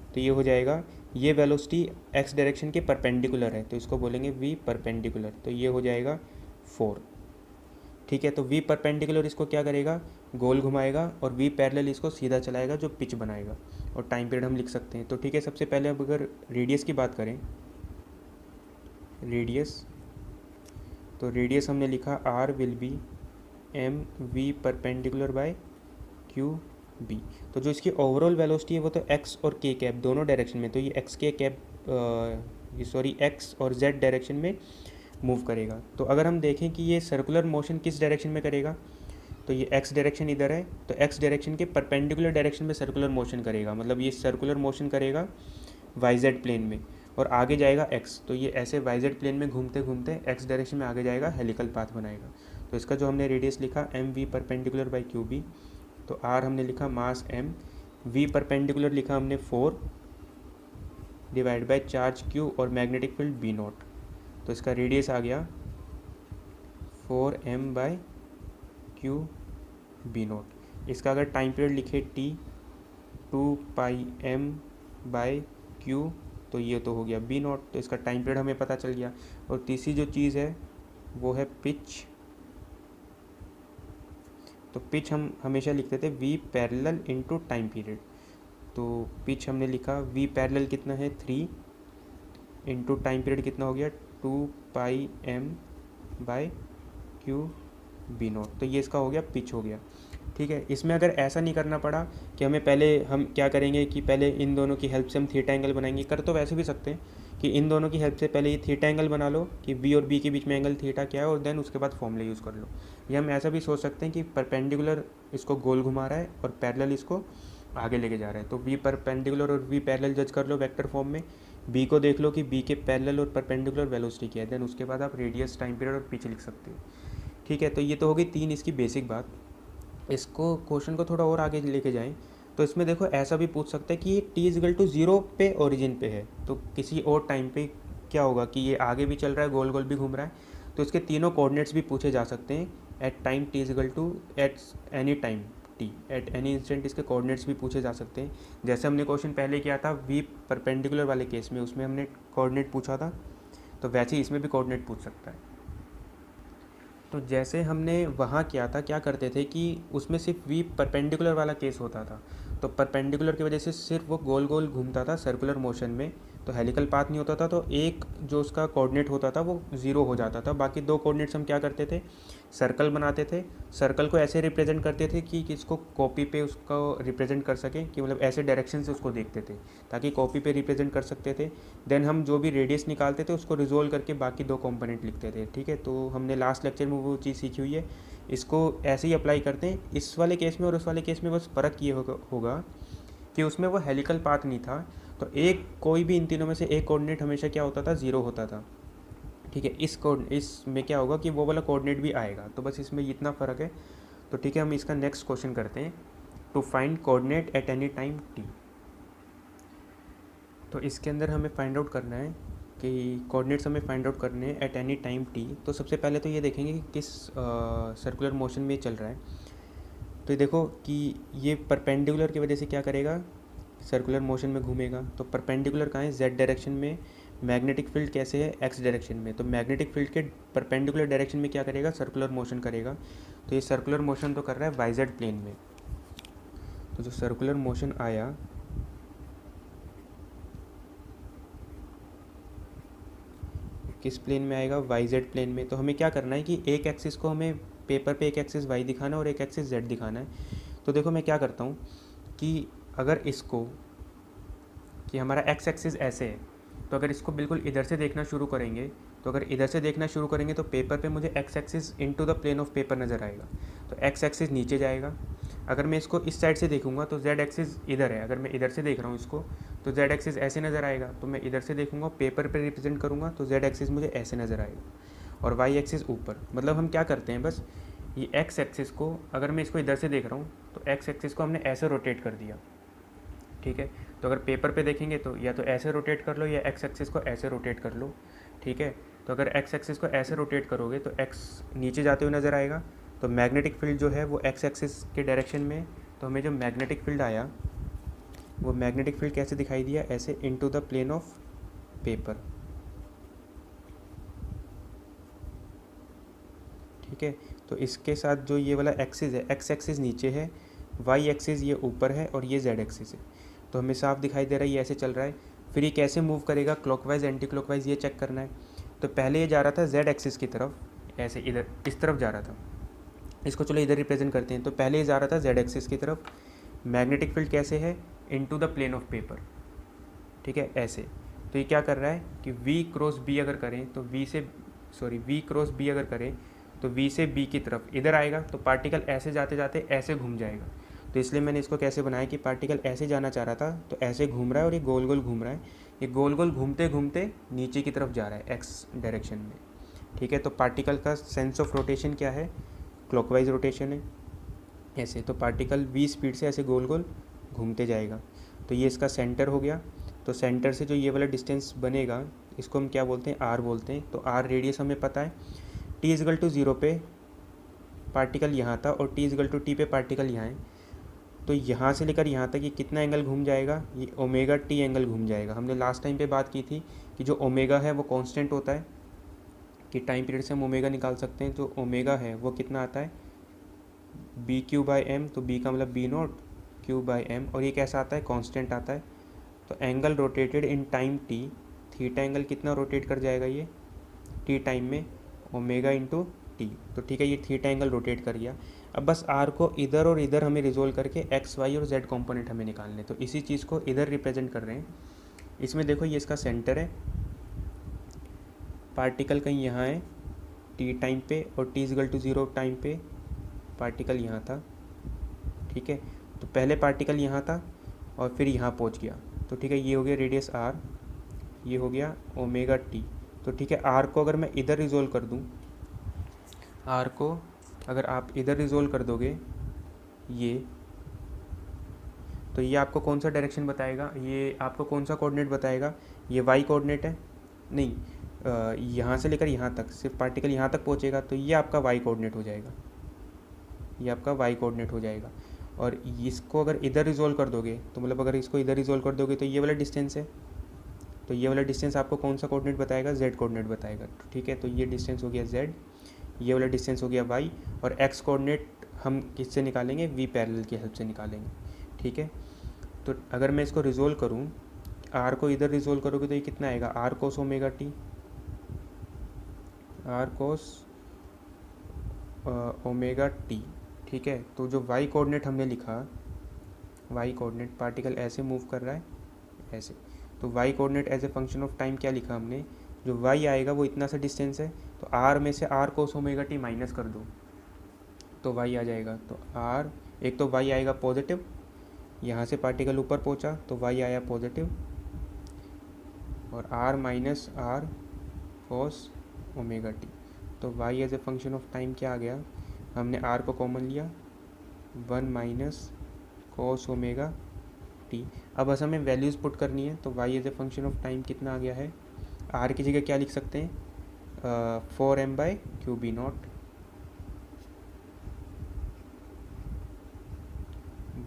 तो ये हो जाएगा, ये वेलोसिटी एक्स डायरेक्शन के परपेंडिकुलर है तो इसको बोलेंगे v परपेंडिकुलर, तो ये हो जाएगा 4। ठीक है, तो v परपेंडिकुलर इसको क्या करेगा, गोल घुमाएगा, और v पैरेलल इसको सीधा चलाएगा जो पिच बनाएगा, और टाइम पीरियड हम लिख सकते हैं। तो ठीक है, सबसे पहले अब अगर रेडियस की बात करें, रेडियस, तो रेडियस हमने लिखा r will be m v perpendicular by q B. तो जो इसकी ओवरऑल वेलोसिटी है वो तो x और k कैप दोनों डायरेक्शन में, तो ये x के कैप x और z डायरेक्शन में मूव करेगा। तो अगर हम देखें कि ये सर्कुलर मोशन किस डायरेक्शन में करेगा, तो ये x डायरेक्शन इधर है, तो x डायरेक्शन के परपेंडिकुलर डायरेक्शन में सर्कुलर मोशन करेगा, मतलब ये सर्कुलर मोशन करेगा yz प्लेन में, और आगे जाएगा x, तो ये ऐसे yz प्लेन में घूमते घूमते x डायरेक्शन में आगे जाएगा, हेलिकल पाथ बनाएगा। तो इसका जो हमने रेडियस लिखा m v perpendicular by q B, तो r हमने लिखा मास m, v परपेंडिकुलर लिखा हमने 4 डिवाइड बाय चार्ज q और मैग्नेटिक फील्ड b नॉट, तो इसका रेडियस आ गया 4m by q B naught. इसका अगर टाइम पीरियड लिखे t 2πm बाई क्यू, तो ये तो हो गया b नॉट, तो इसका टाइम पीरियड हमें पता चल गया। और तीसरी जो चीज़ है वो है पिच, तो पिच हम हमेशा लिखते थे v parallel into time period, तो पिच हमने लिखा v पैरेलल कितना है 3 इनटू टाइम पीरियड कितना हो गया 2πm bye q B not, तो ये इसका हो गया पिच हो गया। ठीक है, इसमें अगर ऐसा नहीं करना पड़ा कि हमें पहले, हम क्या करेंगे कि पहले इन दोनों की हेल्प से हम थीटा एंगल बनाएंगे, कर तो वैसे भी सकते हैं कि इन दोनों की हेल्प से पहले ये थीटा एंगल बना लो कि बी और बी के बीच में एंगल थीटा क्या है, और देन उसके बाद फॉर्मूला यूज़ कर लो। या हम ऐसा भी सोच सकते हैं कि परपेंडिकुलर इसको गोल घुमा रहा है और पैरेलल इसको आगे लेके जा रहा है, तो वी परपेंडिकुलर और वी पैरेलल जज कर लो वेक्टर फॉर्म में, बी को देख लो कि बी के पैरेलल और परपेंडिकुलर वेलोसिटी क्या है, देन उसके बाद आप रेडियस, टाइम पीरियड और पिच लिख सकते हो। ठीक है, तो ये तो हो गई 3 इसकी बेसिक बात। इसको क्वेश्चन को थोड़ा और आगे लेके जाएं तो इसमें देखो ऐसा भी पूछ सकता है कि ये t इजगल टू 0 पे ओरिजिन पे है, तो किसी और टाइम पे क्या होगा कि ये आगे भी चल रहा है, गोल गोल भी घूम रहा है, तो इसके तीनों कोऑर्डिनेट्स भी पूछे जा सकते हैं at time t equal to at any time t, at any instant इसके कोऑर्डिनेट्स भी पूछे जा सकते हैं। जैसे हमने क्वेश्चन पहले किया था v परपेंडिकुलर वाले केस में, उसमें हमने कोऑर्डिनेट पूछा था, तो वैसे ही इसमें भी कोऑर्डिनेट पूछ सकता है। तो जैसे हमने वहाँ किया था, क्या करते थे कि उसमें सिर्फ v परपेंडिकुलर वाला केस होता था, तो परपेंडिकुलर की वजह से सिर्फ वो गोल गोल घूमता था सर्कुलर मोशन में, तो हेलिकल पाथ नहीं होता था, तो एक जो उसका कोऑर्डिनेट होता था वो 0 हो जाता था। बाकी 2 कोऑर्डिनेट्स हम क्या करते थे, सर्कल बनाते थे, सर्कल को ऐसे रिप्रेजेंट करते थे कि किसको कॉपी पे उसको रिप्रेजेंट कर सकें, कि मतलब ऐसे डायरेक्शन से उसको देखते थे ताकि कॉपी पे रिप्रेजेंट कर सकते थे। देन हम जो भी रेडियस निकालते थे उसको रिजोल्व करके बाकी 2 कंपोनेंट लिखते थे। ठीक है, तो हमने लास्ट लेक्चर में वो चीज़ सीखी हुई है, इसको ऐसे ही अप्लाई करते हैं इस वाले केस में और उस वाले केस में। बस फ़र्क ये होगा कि उसमें वो हेलिकल पाथ नहीं था, तो एक कोई भी इन तीनों में से एक कोऑर्डिनेट हमेशा क्या होता था, 0 होता था। ठीक है, इसमें क्या होगा कि वो वाला कोऑर्डिनेट भी आएगा, तो बस इसमें इतना फ़र्क है। तो ठीक है, हम इसका नेक्स्ट क्वेश्चन करते हैं, to find coordinate at any time t। तो इसके अंदर हमें फाइंड आउट करना है कि कोऑर्डिनेट्स हमें फाइंड आउट करने हैं एट एनी टाइम t। तो सबसे पहले तो ये देखेंगे कि किस सर्कुलर मोशन में चल रहा है। तो ये देखो कि ये परपेंडिकुलर की वजह से क्या करेगा, सर्कुलर मोशन में घूमेगा, तो परपेंडिकुलर कहाँ है, z डायरेक्शन में। मैग्नेटिक फील्ड कैसे है, x डायरेक्शन में, तो मैग्नेटिक फील्ड के परपेंडिकुलर डायरेक्शन में क्या करेगा, सर्कुलर मोशन करेगा। तो ये सर्कुलर मोशन तो कर रहा है yz प्लेन में, तो जो सर्कुलर मोशन आया किस प्लेन में आएगा, yz प्लेन में। तो हमें क्या करना है कि एक एक्सिस को हमें पेपर पे एक एक्सिस y दिखाना है और एक एक्सिस z दिखाना है। तो देखो मैं क्या करता हूँ कि अगर इसको, कि हमारा x एक्सिस ऐसे है, तो अगर इसको बिल्कुल इधर से देखना शुरू करेंगे, तो अगर इधर से देखना शुरू करेंगे तो पेपर पे मुझे x axis into the plane of paper नज़र आएगा, तो x एक्सिस नीचे जाएगा। अगर मैं इसको इस साइड से देखूंगा तो z एक्सिस इधर है, अगर मैं इधर से देख रहा हूँ इसको तो z एक्सिस ऐसे नज़र आएगा। तो मैं इधर से देखूंगा, पेपर पे रिप्रेजेंट करूँगा तो z एक्सिस मुझे ऐसे नज़र आएगा और y एक्सिस ऊपर। मतलब हम क्या करते हैं, बस ये x एक्सिस को, अगर मैं इसको इधर से देख रहा हूँ तो x एक्सिस को हमने ऐसे रोटेट कर दिया। ठीक है, तो अगर पेपर पे देखेंगे तो या तो ऐसे रोटेट कर लो या x एक्सिस को ऐसे रोटेट कर लो। ठीक है, तो अगर x एक्सिस को ऐसे रोटेट करोगे तो x नीचे जाते हुए नज़र आएगा, तो मैग्नेटिक फील्ड जो है वो x एक्सिस के डायरेक्शन में, तो हमें जो मैग्नेटिक फील्ड आया वो मैग्नेटिक फील्ड कैसे दिखाई दिया, ऐसे into the plane of paper, ठीक है। तो इसके साथ जो ये वाला एक्सिस है, एक्स एक्सिस नीचे है, वाई एक्सिस ये ऊपर है और ये जेड एक्सिस है। तो हमें साफ दिखाई दे रहा है ये ऐसे चल रहा है। फिर ये कैसे मूव करेगा, क्लॉकवाइज एंटी क्लॉकवाइज, ये चेक करना है। तो पहले ये जा रहा था जेड एक्सिस की तरफ, ऐसे इधर इस तरफ जा रहा था, इसको चलो इधर रिप्रेजेंट करते हैं। तो पहले ये जा रहा था जेड एक्सिस की तरफ, मैग्नेटिक फील्ड कैसे है, into the plane of paper, ठीक है, ऐसे। तो ये क्या कर रहा है कि V क्रॉस B अगर करें तो V क्रॉस B अगर करें तो V से B की तरफ इधर आएगा, तो पार्टिकल ऐसे जाते जाते ऐसे घूम जाएगा। तो इसलिए मैंने इसको कैसे बनाया कि पार्टिकल ऐसे जाना चाह रहा था तो ऐसे घूम रहा है और ये गोल गोल घूम रहा है, ये गोल गोल घूमते घूमते नीचे की तरफ जा रहा है एक्स डायरेक्शन में, ठीक है। तो पार्टिकल का सेंस ऑफ रोटेशन क्या है, क्लॉकवाइज रोटेशन है ऐसे। तो पार्टिकल V स्पीड से ऐसे गोल गोल घूमते जाएगा। तो ये इसका सेंटर हो गया। तो सेंटर से जो ये वाला डिस्टेंस बनेगा इसको हम क्या बोलते हैं, R बोलते हैं। तो R रेडियस हमें पता है, t=0 पे पार्टिकल यहाँ था और t=t पे पार्टिकल यहाँ है। तो यहाँ से लेकर यहाँ तक ये कितना एंगल घूम जाएगा, ये ओमेगा टी एंगल घूम जाएगा। हमने लास्ट टाइम पे बात की थी कि जो ओमेगा है वो कांस्टेंट होता है, कि टाइम पीरियड से हम ओमेगा निकाल सकते हैं। तो ओमेगा है वो कितना आता है, BQ/m। तो B का मतलब B0 Q/m, और ये कैसा आता है, कांस्टेंट आता है। तो angle rotated in time t, theta angle कितना रोटेट कर जाएगा ये t टाइम में, ओमेगा इंटू टी। तो ठीक है, ये थीटा एंगल रोटेट कर गया। अब बस r को इधर और इधर हमें रिजोल्व करके x, y और z कंपोनेंट हमें निकालने। तो इसी चीज़ को इधर रिप्रेजेंट कर रहे हैं। इसमें देखो ये इसका सेंटर है, पार्टिकल कहीं यहाँ है t टाइम पे, और t=0 टाइम पे पार्टिकल यहाँ था, ठीक है। तो पहले पार्टिकल यहाँ था और फिर यहाँ पहुँच गया। तो ठीक है, ये हो गया रेडियस r, ये हो गया ओमेगा टी। तो ठीक है, r को अगर मैं इधर रिजोल्व कर दूँ, r को अगर आप इधर रिजोल्व कर दोगे ये, तो ये आपको कौन सा डायरेक्शन बताएगा, ये आपको कौन सा कोऑर्डिनेट बताएगा, ये y कोऑर्डिनेट है, नहीं यहाँ से लेकर यहाँ तक सिर्फ पार्टिकल यहाँ तक पहुँचेगा तो ये आपका y कोऑर्डिनेट हो जाएगा, ये आपका y कोऑर्डिनेट हो जाएगा। और इसको अगर इधर रिजोल्व कर दोगे तो मतलब अगर इसको इधर रिजोल्व कर दोगे तो ये वाला डिस्टेंस है, तो ये वाला डिस्टेंस आपको कौन सा कोऑर्डिनेट बताएगा, z कोऑर्डिनेट बताएगा, ठीक है। तो ये डिस्टेंस हो गया z, ये वाला डिस्टेंस हो गया y, और x कोऑर्डिनेट हम किससे निकालेंगे, v पैरेलल की हेल्प से निकालेंगे, ठीक है। तो अगर मैं इसको रिजोल्व करूँ, r को इधर रिजोल्व करोगे तो ये कितना आएगा, r cos omega t, r cos omega t, ठीक है। तो जो y कोऑर्डिनेट हमने लिखा, y कोऑर्डिनेट पार्टिकल ऐसे मूव कर रहा है ऐसे, तो y coordinate as a function of time क्या लिखा हमने, जो y आएगा वो इतना सा डिस्टेंस है, तो r में से r cos omega T minus कर दो तो y आ जाएगा। तो r, एक तो y आएगा पॉजिटिव, यहाँ से पार्टिकल ऊपर पहुँचा तो y आया पॉजिटिव, और r minus r cos omega t. तो y as a function of time क्या आ गया, हमने r को कॉमन लिया, 1 माइनस cos ओमेगा टी। अब बस हमें वैल्यूज़ पुट करनी है। तो y as a function of time कितना आ गया है, r की जगह क्या लिख सकते हैं, 4m/3b0,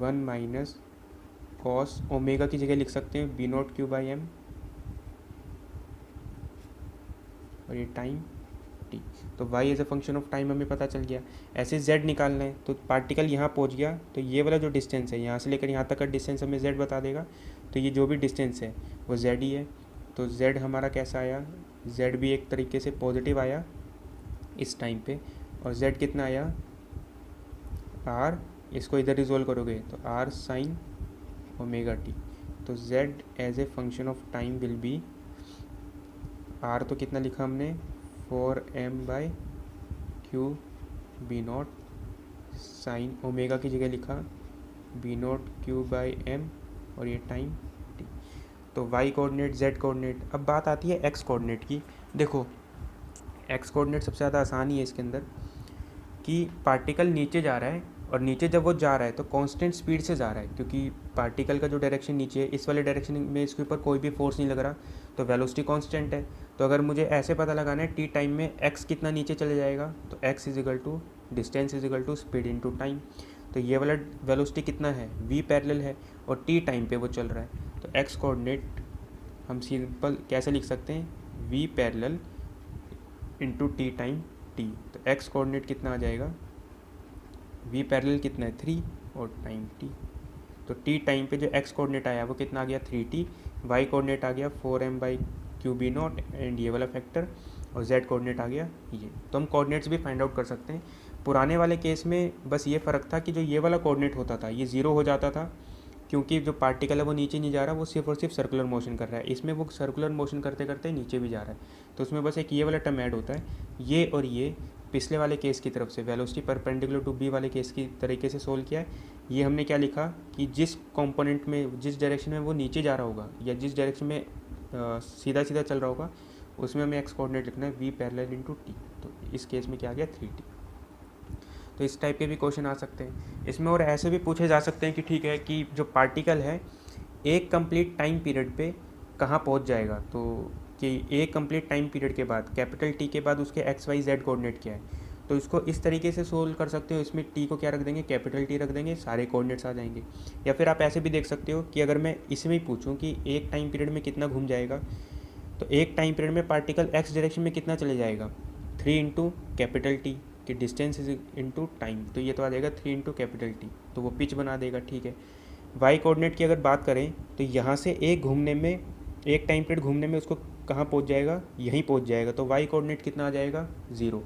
1 माइनस cos ओमेगा की जगह लिख सकते हैं b0 q/m, और ये टाइम t। तो y as a function of time हमें पता चल गया। ऐसे z निकालना है, तो पार्टिकल यहाँ पहुँच गया तो ये वाला जो डिस्टेंस है यहाँ से लेकर यहाँ तक का डिस्टेंस हमें z बता देगा। तो ये जो भी डिस्टेंस है वो z ही है। तो z हमारा कैसा आया, z भी एक तरीके से पॉजिटिव आया इस टाइम पे, और z कितना आया r, इसको इधर रिजोल्व करोगे तो r साइन ओमेगा टी। तो z as a function of time will be, r तो कितना लिखा हमने 4m/3b0 साइन ओमेगा की जगह लिखा b0 q/m, और ये टाइम t। तो y कोऑर्डिनेट, z कोऑर्डिनेट। अब बात आती है x कोऑर्डिनेट की। देखो x कोऑर्डिनेट सबसे ज़्यादा आसान ही है इसके अंदर, कि पार्टिकल नीचे जा रहा है, और नीचे जब वो जा रहा है तो कांस्टेंट स्पीड से जा रहा है, क्योंकि पार्टिकल का जो डायरेक्शन नीचे है इस वाले डायरेक्शन में इसके ऊपर कोई भी फोर्स नहीं लग रहा, तो वेलोसिटी कांस्टेंट है। तो अगर मुझे ऐसे पता लगाना है t टाइम में x कितना नीचे चले जाएगा, तो x distance speed into time. तो ये वाला वेलोसिटी कितना है, v पैरेलल है और t टाइम पे वो चल रहा है। तो x कोऑर्डिनेट हम सिंपल कैसे लिख सकते हैं, v parallel into T time t। तो x कोऑर्डिनेट कितना आ जाएगा, v पैरेलल कितना है 3 और टाइम t। तो t टाइम पे जो x कोऑर्डिनेट आया वो कितना आ गया 3t, y कोऑर्डिनेट आ गया 4m/क्यूब0 एंड ये वाला फैक्टर, और z कोऑर्डिनेट आ गया ये। तो हम कोऑर्डिनेट्स भी फाइंड आउट कर सकते हैं। पुराने वाले केस में बस ये फ़र्क था कि जो ये वाला कोऑर्डिनेट होता था ये ज़ीरो हो जाता था, क्योंकि जो पार्टिकल है वो नीचे नहीं जा रहा, वो सिर्फ और सिर्फ सर्कुलर मोशन कर रहा है। इसमें वो सर्कुलर मोशन करते करते नीचे भी जा रहा है, तो उसमें बस एक ये वाला टर्म ऐड होता है। ये और ये पिछले वाले केस की तरफ से वेलोसिटी परपेंडिकुलर टू बी वाले केस की तरीके से सोल्व किया है। ये हमने क्या लिखा कि जिस कंपोनेंट में, जिस डायरेक्शन में वो नीचे जा रहा होगा या जिस डायरेक्शन में सीधा सीधा चल रहा होगा, उसमें हमें एक्स कोऑर्डिनेट लिखना है v पैरेलल इंटू टी। तो इस केस में क्या आ गया 3t। तो इस टाइप के भी क्वेश्चन आ सकते हैं। इसमें और ऐसे भी पूछे जा सकते हैं कि ठीक है कि जो पार्टिकल है एक कंप्लीट टाइम पीरियड पे कहाँ पहुँच जाएगा, तो कि एक कंप्लीट टाइम पीरियड के बाद कैपिटल टी के बाद उसके एक्स वाई जेड कोऑर्डिनेट क्या है, तो इसको इस तरीके से सोल्व कर सकते हो। इसमें टी को क्या रख देंगे, कैपिटल टी रख देंगे, सारे कोऑर्डिनेट्स आ जाएंगे। या फिर आप ऐसे भी देख सकते हो कि अगर मैं इसमें ही पूछूं कि एक टाइम पीरियड में कितना घूम जाएगा, तो एक टाइम पीरियड में पार्टिकल एक्स डायरेक्शन में कितना चले जाएगा, 3 इंटू कैपिटल टी कि डिस्टेंस इज इंटू टाइम, तो ये तो आ जाएगा 3 इंटू कैपिटल टी, तो वो पिच बना देगा। ठीक है, वाई कोऑर्डिनेट की अगर बात करें तो यहाँ से एक घूमने में, एक टाइम पीरियड घूमने में उसको कहाँ पहुँच जाएगा, यहीं पहुँच जाएगा, तो वाई कोऑर्डिनेट कितना आ जाएगा 0।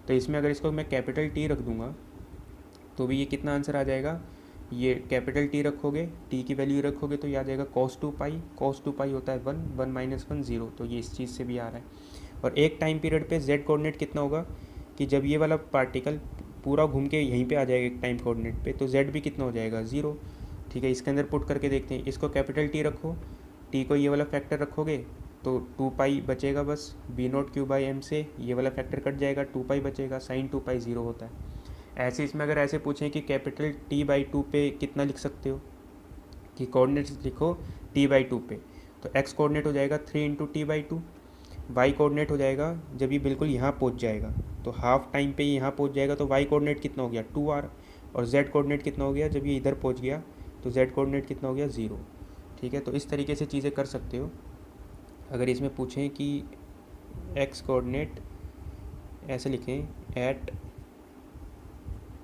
तो इसमें अगर इसको मैं कैपिटल टी रख दूँगा तो भी ये कितना आंसर आ जाएगा, ये कैपिटल टी रखोगे, टी की वैल्यू रखोगे तो ये आ जाएगा cos 2 पाई, cos 2 पाई होता है 1, 1 माइनस 1 0, तो ये इस चीज़ से भी आ रहा है। और एक टाइम पीरियड पे z कोऑर्डिनेट कितना होगा कि जब ये वाला पार्टिकल पूरा घूम के यहीं पे आ जाएगा एक टाइम कोऑर्डिनेट पे, तो z भी कितना हो जाएगा 0। ठीक है, इसके अंदर पुट करके देखते हैं। इसको कैपिटल टी रखो, टी को ये वाला फैक्टर रखोगे तो 2 पाई बचेगा, बस b0 क्यू बाई एम से ये वाला फैक्टर कट जाएगा, 2 पाई बचेगा, साइन 2 पाई 0 होता है। ऐसे इसमें अगर ऐसे पूछें कि कैपिटल t/2 पे कितना लिख सकते हो, कि कोऑर्डिनेट्स लिखो t/2 पे, तो x कोऑर्डिनेट हो जाएगा 3 इंटू t/2, y कोऑर्डिनेट हो जाएगा जब ये बिल्कुल यहाँ पहुँच जाएगा तो हाफ टाइम पे यहाँ पहुँच जाएगा, तो y कोऑर्डिनेट कितना हो गया 2r, और z कोऑर्डिनेट कितना हो गया जब ये इधर पहुँच गया तो z कोऑर्डिनेट कितना हो गया 0। ठीक है, तो इस तरीके से चीज़ें कर सकते हो। अगर इसमें पूछें कि x कोऑर्डिनेट ऐसे लिखें eight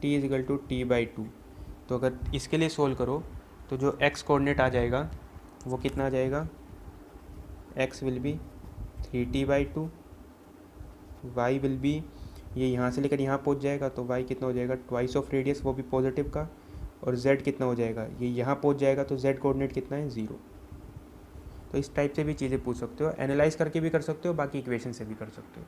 t is equal to t/2, तो अगर इसके लिए सोल्व करो तो जो x कोऑर्डिनेट आ जाएगा वो कितना आ जाएगा, x will be 3t/2, y will be, ये यहाँ से लेकर यहाँ पहुँच जाएगा तो y कितना हो जाएगा ट्वाइस ऑफ रेडियस, वो भी पॉजिटिव का, और z कितना हो जाएगा, ये यहाँ पहुँच जाएगा तो z कोऑर्डिनेट कितना है 0। तो इस टाइप से भी चीज़ें पूछ सकते हो, एनालाइज करके भी कर सकते हो, बाकी इक्वेशन से भी कर सकते हो।